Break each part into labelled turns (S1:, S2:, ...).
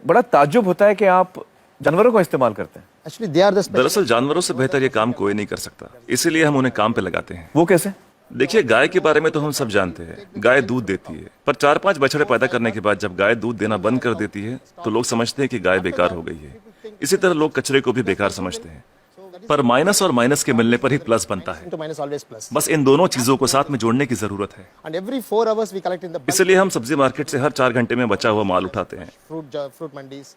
S1: बड़ा ताज्जुब होता है कि आप जानवरों का इस्तेमाल करते हैं।
S2: Actually, they are the special.
S3: दरअसल जानवरों से बेहतर ये काम कोई नहीं कर सकता, इसीलिए हम उन्हें काम पे लगाते हैं।
S1: वो कैसे?
S3: देखिए, गाय के बारे में तो हम सब जानते हैं, गाय दूध देती है, पर 4-5 बछड़े पैदा करने के बाद जब गाय दूध देना बंद कर देती है तो लोग समझते हैं कि गाय बेकार हो गई है। इसी तरह लोग कचरे को भी बेकार समझते हैं, पर माइनस और माइनस के मिलने पर ही प्लस बनता है।
S2: To minus always plus.
S3: बस इन दोनों चीजों को साथ में जोड़ने की जरूरत है।
S2: And every 4 hours we collect in the bulk
S3: इसलिए हम सब्जी मार्केट से हर 4 घंटे में बचा हुआ माल उठाते हैं।
S2: fruit mandis.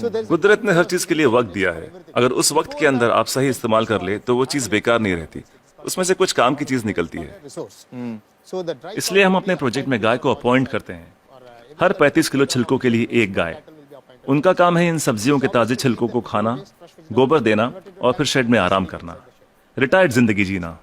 S2: So there's
S3: कुदरत ने हर चीज के लिए वक्त दिया है, अगर उस वक्त के अंदर आप सही इस्तेमाल कर ले तो वो चीज बेकार नहीं रहती, उसमें से कुछ काम की चीज निकलती है।
S2: resource. So the dry
S3: इसलिए हम अपने प्रोजेक्ट में गाय को अपॉइंट करते हैं, हर 35 किलो छिलकों के लिए एक गाय। उनका काम है इन सब्जियों के ताजे छिलकों को खाना, गोबर देना और फिर शेड में आराम करना, रिटायर्ड जिंदगी जीना।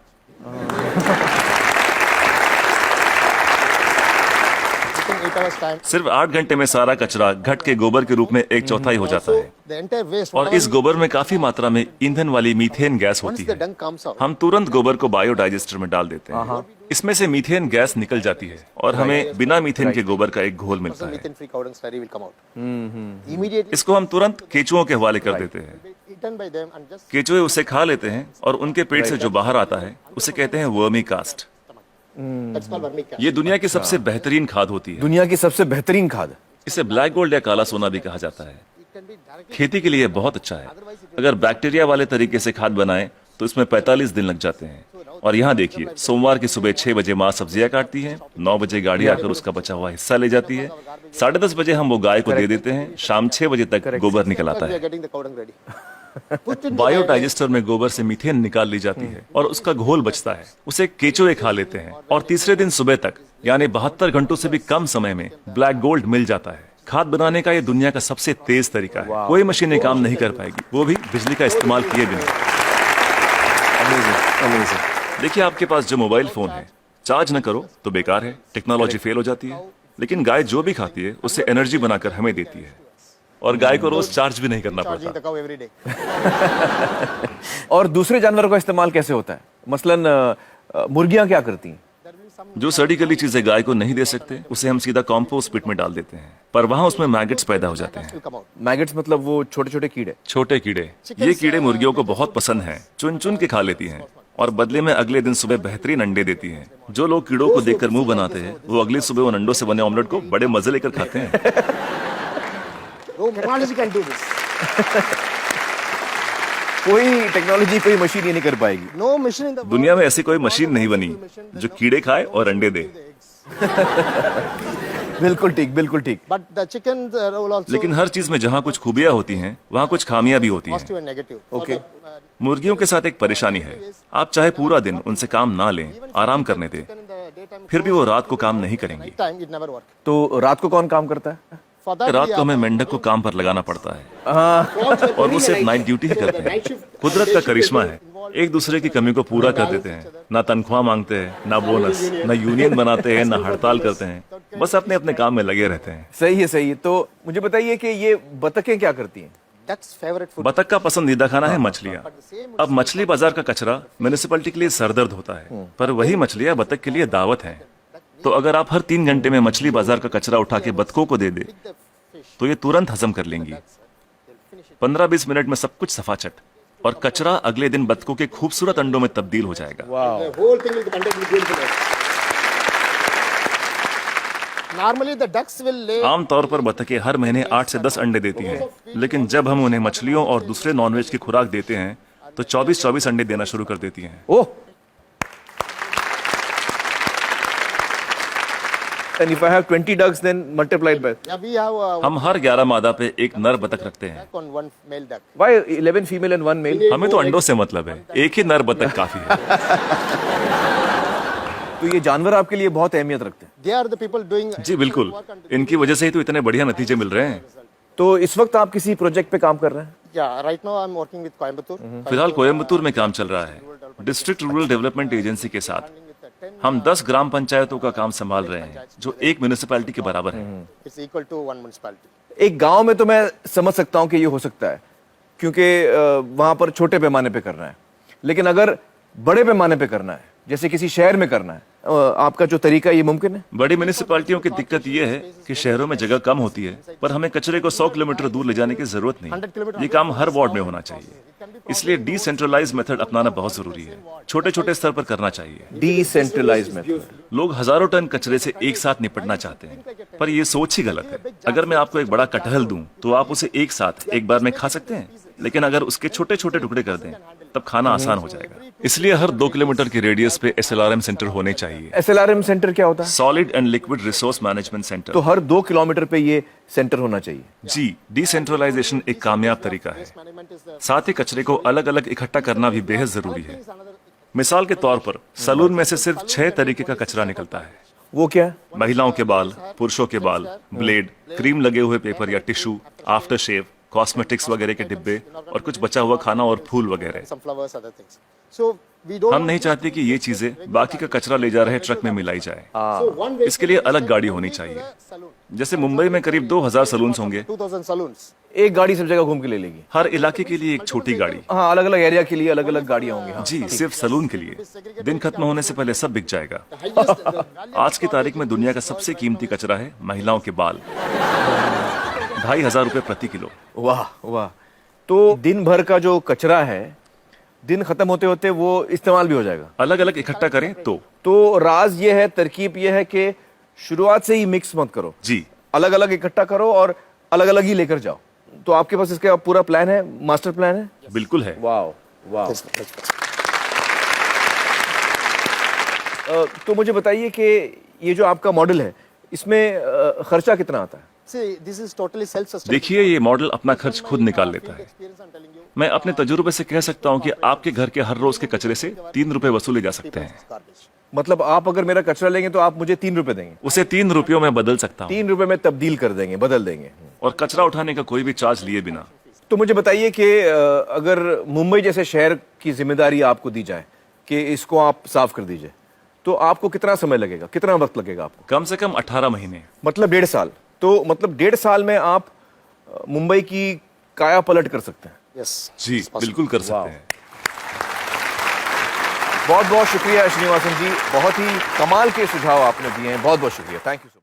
S2: within 8 hours time.
S3: सिर्फ 8 घंटे में सारा कचरा घट के गोबर के रूप में 1/4 हो जाता है,
S2: The entire waste.
S3: और इस गोबर में काफी मात्रा में ईंधन वाली मीथेन गैस
S2: Once
S3: होती
S2: the
S3: है।
S2: dung comes out.
S3: हम तुरंत गोबर को बायोडाइजेस्टर में डाल देते हैं, इसमें से मीथेन गैस निकल जाती है और हमें बिना मीथेन के गोबर का एक घोल मिलता है।
S2: Methane free cow dung slurry will come out. Immediately
S3: इसको हम तुरंत केचुओं के हवाले कर देते हैं।
S2: eaten by them and just
S3: केचुए उसे खा लेते हैं और उनके पेट से जो बाहर आता है उसे कहते हैं vermi cast.
S2: that's called vermicast.
S3: ये दुनिया की सबसे बेहतरीन खाद होती है।
S1: दुनिया की सबसे बेहतरीन खाद।
S3: इसे ब्लैक गोल्ड या काला सोना भी कहा जाता है।
S2: It can be directly.
S3: खेती के लिए बहुत अच्छा है। अगर बैक्टीरिया वाले तरीके से खाद बनाएं तो इसमें 45 दिन लग जाते हैं। और यहाँ देखिए, सोमवार की सुबह 6 बजे माँ सब्जियां काटती है, 9 बजे गाड़ी आकर उसका बचा हुआ हिस्सा ले जाती है, 10:30 बजे हम वो गाय को दे देते हैं, शाम 6 बजे तक गोबर निकल आता
S2: We are
S3: है।
S2: getting the cow dung ready. Put in
S3: biodigester में गोबर से मीथेन निकाल ली जाती है और उसका घोल बचता है, उसे केचुए खा लेते हैं और तीसरे दिन सुबह तक यानी 72 घंटों से भी कम समय में ब्लैक गोल्ड मिल जाता है। खाद बनाने का ये दुनिया का सबसे तेज तरीका है, कोई मशीनें काम नहीं कर पाएगी, वो भी बिजली का इस्तेमाल किए बिना। देखिए, आपके पास जो मोबाइल फोन है, चार्ज न करो तो बेकार है, टेक्नोलॉजी फेल हो जाती है, लेकिन गाय जो भी खाती है उससे एनर्जी बनाकर हमें देती है और गाय को रोज चार्ज भी नहीं करना
S2: charging
S3: पड़ता।
S2: the cow every day.
S1: और दूसरे जानवरों का इस्तेमाल कैसे होता है? मसलन मुर्गियां क्या करती हैं?
S3: जो सड़ी गली चीजें गाय को नहीं दे सकते उसे हम सीधा कॉम्पोस्ट पिट में डाल देते हैं, पर वहां उसमें मैगेट्स पैदा हो जाते हैं।
S2: Will come out.
S1: मैगेट्स मतलब वो छोटे छोटे कीड़े।
S3: छोटे कीड़े, ये कीड़े मुर्गियों को बहुत पसंद हैं, चुन चुन के खा लेती हैं और बदले में अगले दिन सुबह बेहतरीन अंडे देती हैं। जो लोग कीड़ों को देखकर मुंह बनाते हैं वो अगली सुबह उन अंडों से बने ऑमलेट को बड़े मजे लेकर खाते हैं।
S2: No technology can do this.
S1: कोई टेक्नोलॉजी, कोई मशीन ये नहीं कर पाएगी।
S2: No machine in the world.
S3: दुनिया में ऐसी कोई मशीन नहीं बनी जो कीड़े खाए और अंडे दे।
S1: बिल्कुल ठीक, बिल्कुल ठीक।
S2: But the chickens will also
S3: लेकिन हर चीज में जहाँ कुछ खूबियां होती हैं वहाँ कुछ खामियां भी होती हैं।
S2: positive and negative.
S1: Okay.
S3: मुर्गियों के साथ एक परेशानी है, आप चाहे पूरा दिन उनसे काम ना लें, आराम करने दें,
S2: In the daytime,
S3: फिर भी वो रात को काम नहीं करेंगी।
S2: night time it never work.
S1: तो रात को कौन काम करता है?
S2: For that
S3: रात
S2: we
S3: को
S2: are-
S3: हमें मेंढक को काम पर लगाना पड़ता है और वो सिर्फ नाइट ड्यूटी ही करते हैं। कुदरत का करिश्मा है, एक दूसरे की कमी को पूरा कर देते हैं, ना तनख्वाह मांगते हैं, ना बोनस, ना यूनियन बनाते हैं, ना हड़ताल करते हैं, बस अपने अपने काम में लगे रहते हैं।
S1: सही है, सही है। तो मुझे बताइए कि ये बतखें क्या करती हैं?
S2: Duck's favorite food.
S3: बतख का पसंदीदा खाना है मछलियाँ। अब मछली बाजार का कचरा म्युनिसिपैलिटी के लिए सरदर्द होता है, पर वही मछलियाँ बतख के लिए दावत हैं। तो अगर आप हर 3 घंटे में मछली बाजार का कचरा उठा के बतखों को दे दे तो ये तुरंत हजम कर लेंगी। 15-20 मिनट में सब कुछ सफाचट, और कचरा अगले दिन बतखों के खूबसूरत अंडों में तब्दील हो जाएगा।
S2: The whole thing will be contained with beautiful eggs. Normally the ducks will lay
S3: आमतौर पर बतखें हर महीने 8 से 10 अंडे देती हैं, लेकिन जब हम उन्हें मछलियों और दूसरे नॉनवेज की खुराक देते हैं तो 24-24 अंडे देना शुरू कर देती हैं।
S1: ओह, and if I have 20 ducks then multiplied by
S2: yeah, we have a
S3: हम हर 11 मादा पे एक नर बतख रखते हैं।
S2: duck on one male duck.
S1: why 11 female and 1 male?
S3: हमें तो अंडों से मतलब है, एक ही नर बतख काफी है।
S1: तो ये जानवर आपके लिए बहुत अहमियत रखते हैं।
S2: They are the people doing
S3: जी बिल्कुल, इनकी वजह से ही तो इतने बढ़िया नतीजे मिल रहे हैं।
S1: तो इस वक्त आप किसी प्रोजेक्ट पे काम कर रहे हैं?
S2: Yeah, right now I'm working with Coimbatore.
S3: फिलहाल कोयम्बतूर में काम चल रहा है, डिस्ट्रिक्ट रूरल डेवलपमेंट एजेंसी के साथ। हम 10 ग्राम पंचायतों का काम संभाल रहे हैं जो एक म्युनिसिपैलिटी के बराबर है।
S2: It's equal to one municipality.
S1: एक गांव में तो मैं समझ सकता हूं कि ये हो सकता है क्योंकि वहां पर छोटे पैमाने पे करना है, लेकिन अगर बड़े पैमाने पे करना है, जैसे किसी शहर में करना है, आपका जो तरीका ये मुमकिन है?
S3: बड़ी म्यूनिसिपैलिटियों की दिक्कत यह है कि शहरों में जगह कम होती है, पर हमें कचरे को 100 किलोमीटर दूर ले जाने की जरूरत नहीं। ये काम हर वार्ड में होना चाहिए। इसलिए डिसेंट्रलाइज मेथड अपनाना बहुत जरूरी है। छोटे छोटे स्तर पर करना चाहिए।
S1: Decentralise method.
S3: लोग हजारों टन कचरे से एक साथ निपटना चाहते हैं, पर ये सोच ही गलत है। अगर मैं आपको एक बड़ा कटहल दूं, तो आप उसे एक साथ एक बार में खा सकते हैं, लेकिन अगर उसके छोटे छोटे टुकड़े कर दें, तब खाना आसान हो जाएगा। इसलिए हर 2 किलोमीटर की रेडियस पे SLRM सेंटर होने चाहिए।
S1: SLRM सेंटर क्या होता है?
S3: Solid and liquid resource management centre.
S1: तो हर 2 किलोमीटर पे ये सेंटर होना चाहिए।
S3: जी, डिसेंट्रलाइजेशन एक कामयाब तरीका है। साथ ही कचरे को अलग अलग इकट्ठा करना भी बेहद जरूरी है। मिसाल के तौर पर सलून में से सिर्फ 6 तरीके का कचरा निकलता है।
S1: वो क्या?
S3: महिलाओं के बाल, पुरुषों के बाल, ब्लेड, क्रीम लगे हुए पेपर या टिश्यू, आफ्टर शेव, कॉस्मेटिक्स वगैरह के डिब्बे और कुछ बचा हुआ खाना और फूल वगैरह।
S2: Some flowers, other things. So we don't.
S3: हम नहीं चाहते कि ये चीजें बाकी का कचरा ले जा रहे ट्रक में मिलाई जाए।
S2: So one way
S3: इसके लिए अलग गाड़ी होनी चाहिए।
S2: saloon.
S3: जैसे मुंबई में करीब 2000 सलून्स होंगे।
S2: 2000 saloons.
S1: एक गाड़ी सब जगह घूम के ले लेगी।
S3: हर इलाके के लिए एक छोटी गाड़ी।
S1: हाँ, अलग अलग एरिया के लिए अलग अलग गाड़ियां होंगी। हाँ।
S3: जी, सिर्फ सलून के लिए। दिन खत्म होने से पहले सब बिक जाएगा। आज की तारीख में दुनिया का सबसे कीमती कचरा है महिलाओं के बाल। 2500 रुपए प्रति किलो।
S1: वाह वाह। तो दिन भर का जो कचरा है, दिन खत्म होते होते वो इस्तेमाल भी हो जाएगा।
S3: अलग अलग इकट्ठा करें
S1: तो राज ये है, तरकीब ये है कि शुरुआत से ही मिक्स मत करो।
S3: जी,
S1: अलग अलग इकट्ठा करो और अलग अलग ही लेकर जाओ। तो आपके पास इसका पूरा प्लान है, मास्टर प्लान है?
S3: बिल्कुल है।
S1: वाह वाह।
S2: Yes, yes.
S1: तो मुझे बताइए कि ये जो आपका मॉडल है, इसमें खर्चा कितना आता है?
S2: See, this is totally self-sustainable.
S3: देखिए, ये मॉडल अपना खर्च खुद निकाल लेता है।
S2: Experience, I'm telling you.
S3: मैं अपने तजुर्बे से कह सकता हूँ कि आपके घर के हर रोज के कचरे से 3 रुपए वसूले जा सकते हैं।
S2: Garbage.
S1: मतलब आप अगर मेरा कचरा लेंगे तो आप मुझे 3 रुपए देंगे?
S3: उसे 3 रुपयों में बदल सकता हूँ
S1: 3 रुपए में तब्दील कर देंगे, बदल देंगे।
S3: और कचरा उठाने का कोई भी चार्ज लिए बिना।
S1: तो मुझे बताइए कि अगर मुंबई जैसे शहर की जिम्मेदारी आपको दी जाए कि इसको आप साफ कर दीजिए, तो आपको कितना समय लगेगा, कितना वक्त लगेगा आपको?
S3: कम से कम 18 महीने।
S1: मतलब 1.5 साल। तो मतलब 1.5 साल में आप मुंबई की काया पलट कर सकते हैं।
S2: Yes.
S3: Ji,
S2: it's possible.
S3: बिल्कुल कर सकते हैं।
S1: बहुत बहुत शुक्रिया श्रीनिवासन जी, बहुत ही कमाल के सुझाव आपने दिए हैं। बहुत बहुत शुक्रिया, थैंक यू।